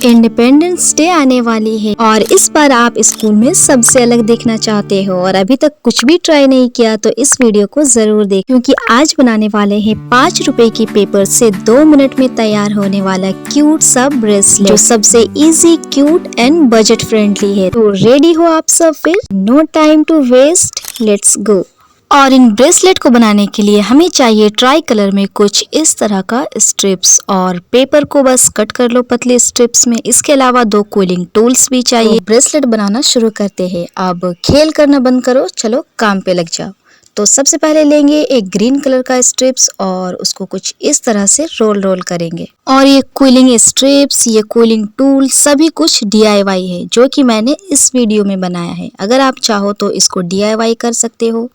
Independence day आने वाली है और इस बार आप स्कूल में सबसे अलग देखना चाहते हो और अभी तक कुछ भी ट्राई नहीं किया तो इस वीडियो को जरूर देख, क्योंकि आज बनाने वाले हैं 5 रुपए की पेपर से 2 मिनट में तैयार होने वाला क्यूट सा ब्रेसलेट जो सबसे easy, cute and budget friendly है। तो रेडी हो आप सब? फिर no time to waste, let's go. और इन ब्रेसलेट को बनाने के लिए हमें चाहिए ट्राई कलर में कुछ इस तरह का स्ट्रिप्स और पेपर को बस कट कर लो पतले स्ट्रिप्स में। इसके अलावा 2 कूलिंग टूल्स भी चाहिए। तो ब्रेसलेट बनाना शुरू करते हैं। अब खेल करना बंद करो, चलो काम पे लग जाओ। तो सबसे पहले लेंगे एक ग्रीन कलर का स्ट्रिप्स और उसको कुछ इस तरह से रोल करेंगे। और ये कूलिंग स्ट्रिप्स, ये कूलिंग टूल सभी कुछ DIY है जो कि मैंने इस वीडियो में बनाया है। अगर आप चाहो तो इसको DIY कर सकते हो,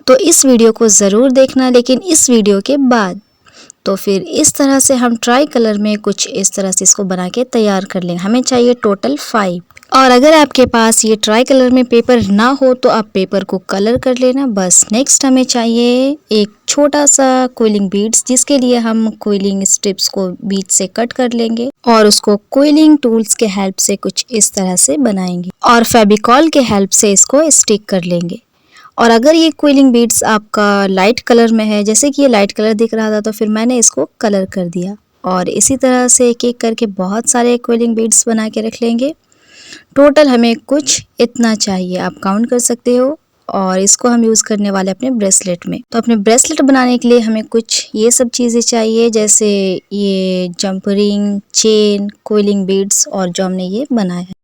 तो इस वीडियो को ज़रूर देखना, लेकिन इस वीडियो के बाद। तो फिर इस तरह से हम ट्राई कलर में कुछ इस तरह से इसको बना के तैयार कर लेंगे। हमें चाहिए टोटल 5। और अगर आपके पास ये ट्राई कलर में पेपर ना हो तो आप पेपर को कलर कर लेना बस। नेक्स्ट हमें चाहिए एक छोटा सा कोइलिंग बीड्स, जिसके लिए हम कोइलिंग स्ट्रिप्स को बीच से कट कर लेंगे और उसको कोइलिंग टूल्स के हेल्प से कुछ इस तरह से बनाएंगे और फेविकॉल के हेल्प से इसको स्टिक कर लेंगे। और अगर ये क्विलिंग बीड्स आपका लाइट कलर में है, जैसे कि ये लाइट कलर दिख रहा था, तो फिर मैंने इसको कलर कर दिया। और इसी तरह से एक एक करके बहुत सारे क्विलिंग बीड्स बना के रख लेंगे। टोटल हमें कुछ इतना चाहिए, आप काउंट कर सकते हो। और इसको हम यूज़ करने वाले अपने ब्रेसलेट में। तो अपने ब्रेसलेट बनाने के लिए हमें कुछ ये सब चीज़ें चाहिए, जैसे ये jump ring, chain, quilling beads और जो हमने ये बनाया है।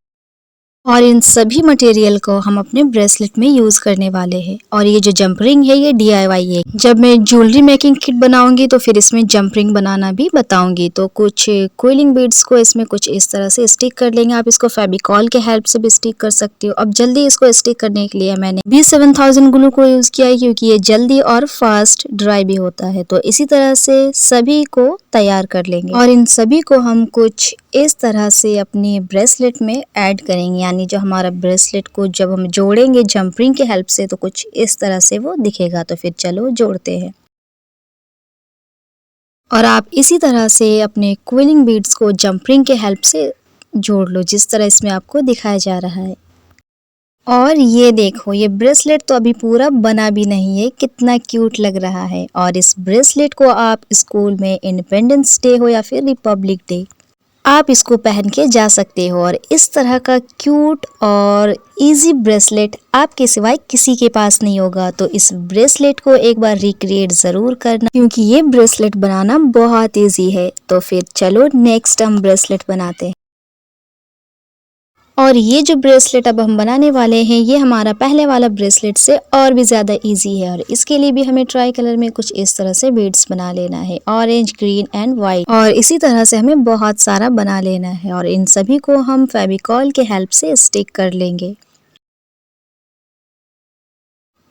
और इन सभी मटेरियल को हम अपने ब्रेसलेट में यूज़ करने वाले हैं। और ये जो जंप रिंग है ये DIY है। जब मैं ज्वेलरी मेकिंग किट बनाऊंगी तो फिर इसमें जंप रिंग बनाना भी बताऊंगी। तो कुछ क्विलिंग बीड्स को इसमें कुछ इस तरह से स्टिक कर लेंगे। आप इसको फेविकॉल के हेल्प से भी स्टिक कर सकते हो। अब जल्दी इसको स्टिक करने के लिए मैंने B7000 ग्लू को यूज़ किया है, क्योंकि ये जल्दी और फास्ट ड्राई भी होता है। तो इसी तरह से सभी को तैयार कर लेंगे और इन सभी को हम कुछ इस तरह से अपनी ब्रेसलेट में ऐड करेंगे। यानी जो हमारा ब्रेसलेट को जब हम जोड़ेंगे जंप रिंग के हेल्प से तो कुछ इस तरह से वो दिखेगा। तो फिर चलो जोड़ते हैं। और आप इसी तरह से अपने क्विलिंग बीड्स को जंप रिंग के हेल्प से जोड़ लो, जिस तरह इसमें आपको दिखाया जा रहा है। और ये देखो, ये ब्रेसलेट तो अभी पूरा बना भी नहीं है, कितना क्यूट लग रहा है। और इस ब्रेसलेट को आप स्कूल में इंडिपेंडेंस डे हो या फिर रिपब्लिक डे, आप इसको पहन के जा सकते हो। और इस तरह का क्यूट और इजी ब्रेसलेट आपके सिवाय किसी के पास नहीं होगा। तो इस ब्रेसलेट को एक बार रिक्रिएट ज़रूर करना, क्योंकि ये ब्रेसलेट बनाना बहुत इजी है। तो फिर चलो नेक्स्ट हम ब्रेसलेट बनाते हैं। और ये जो ब्रेसलेट अब हम बनाने वाले हैं ये हमारा पहले वाला ब्रेसलेट से और भी ज़्यादा इजी है। और इसके लिए भी हमें ट्राई कलर में कुछ इस तरह से बीड्स बना लेना है, ऑरेंज, ग्रीन एंड वाइट। और इसी तरह से हमें बहुत सारा बना लेना है और इन सभी को हम फेविकॉल के हेल्प से स्टिक कर लेंगे।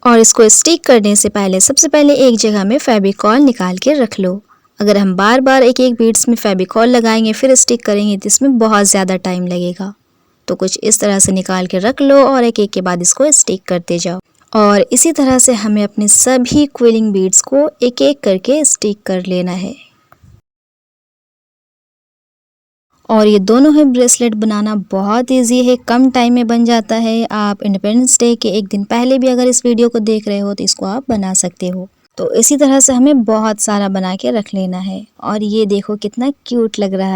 और इसको स्टिक करने से पहले सबसे पहले एक जगह में फेविकॉल निकाल के रख लो। अगर हम बार बार एक एक बीड्स में फेविकॉल लगाएंगे फिर स्टिक करेंगे तो इसमें बहुत ज़्यादा टाइम लगेगा। तो कुछ इस तरह से निकाल के रख लो और एक एक के बाद इसको स्टिक करते जाओ। और इसी तरह से हमें अपने सभी क्विलिंग बीड्स को एक एक करके स्टिक कर लेना है। और ये दोनों है ब्रेसलेट बनाना बहुत इजी है, कम टाइम में बन जाता है। आप इंडिपेंडेंस डे के एक दिन पहले भी अगर इस वीडियो को देख रहे हो तो इसको आप बना सकते हो। तो इसी तरह से हमें बहुत सारा बना के रख लेना है। और ये देखो कितना क्यूट लग रहा है।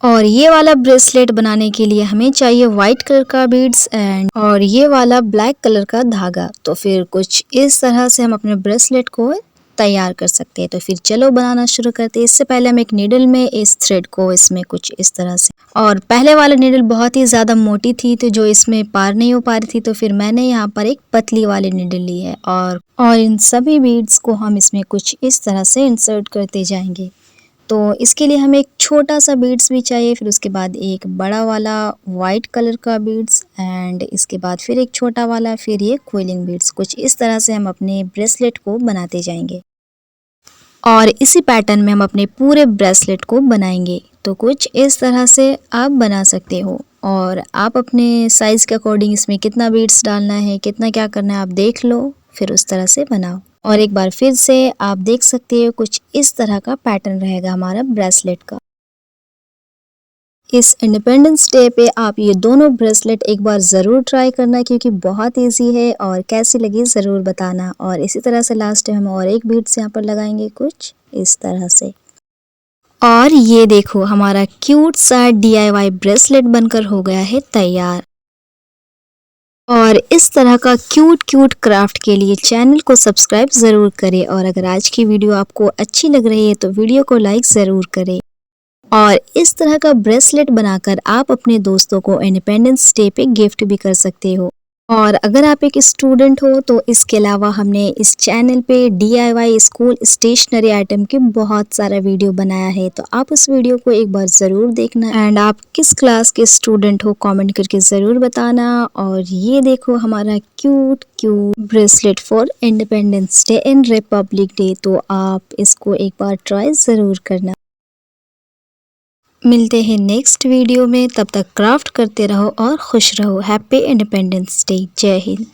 और ये वाला ब्रेसलेट बनाने के लिए हमें चाहिए वाइट कलर का बीड्स एंड और ये वाला ब्लैक कलर का धागा। तो फिर कुछ इस तरह से हम अपने ब्रेसलेट को तैयार कर सकते हैं। तो फिर चलो बनाना शुरू करते हैं। इससे पहले हम एक नीडल में इस थ्रेड को इसमें कुछ इस तरह से, और पहले वाला नीडल बहुत ही ज़्यादा मोटी थी तो जो इसमें पार नहीं हो पा रही थी, तो फिर मैंने यहाँ पर एक पतली वाली नीडल ली है। और इन सभी बीड्स को हम इसमें कुछ इस तरह से इंसर्ट करते जाएंगे। तो इसके लिए हमें एक छोटा सा बीड्स भी चाहिए, फिर उसके बाद एक बड़ा वाला वाइट कलर का बीड्स एंड इसके बाद फिर एक छोटा वाला, फिर ये क्विलिंग बीड्स। कुछ इस तरह से हम अपने ब्रेसलेट को बनाते जाएंगे और इसी पैटर्न में हम अपने पूरे ब्रेसलेट को बनाएंगे। तो कुछ इस तरह से आप बना सकते हो और आप अपने साइज़ के अकॉर्डिंग इसमें कितना बीड्स डालना है, कितना क्या करना है आप देख लो, फिर उस तरह से बनाओ। और एक बार फिर से आप देख सकते हो कुछ इस तरह का पैटर्न रहेगा हमारा ब्रेसलेट का। इस इंडिपेंडेंस डे पे आप ये दोनों ब्रेसलेट एक बार ज़रूर ट्राई करना, क्योंकि बहुत इजी है और कैसी लगी ज़रूर बताना। और इसी तरह से लास्ट टाइम हम और एक बीड्स यहाँ पर लगाएंगे कुछ इस तरह से। और ये देखो हमारा क्यूट सा DIY ब्रेसलेट बनकर हो गया है तैयार। और इस तरह का क्यूट क्राफ्ट के लिए चैनल को सब्सक्राइब ज़रूर करें। और अगर आज की वीडियो आपको अच्छी लग रही है तो वीडियो को लाइक ज़रूर करें। और इस तरह का ब्रेसलेट बनाकर आप अपने दोस्तों को इंडिपेंडेंस डे पे गिफ्ट भी कर सकते हो। और अगर आप एक स्टूडेंट हो तो इसके अलावा हमने इस चैनल पे DIY स्कूल स्टेशनरी आइटम के बहुत सारा वीडियो बनाया है, तो आप उस वीडियो को एक बार ज़रूर देखना। एंड आप किस क्लास के स्टूडेंट हो कमेंट करके ज़रूर बताना। और ये देखो हमारा cute bracelet for independence day and Republic day, तो आप इसको एक बार ट्राई ज़रूर करना। मिलते हैं नेक्स्ट वीडियो में, तब तक क्राफ्ट करते रहो और खुश रहो। Happy independence day. जय हिंद।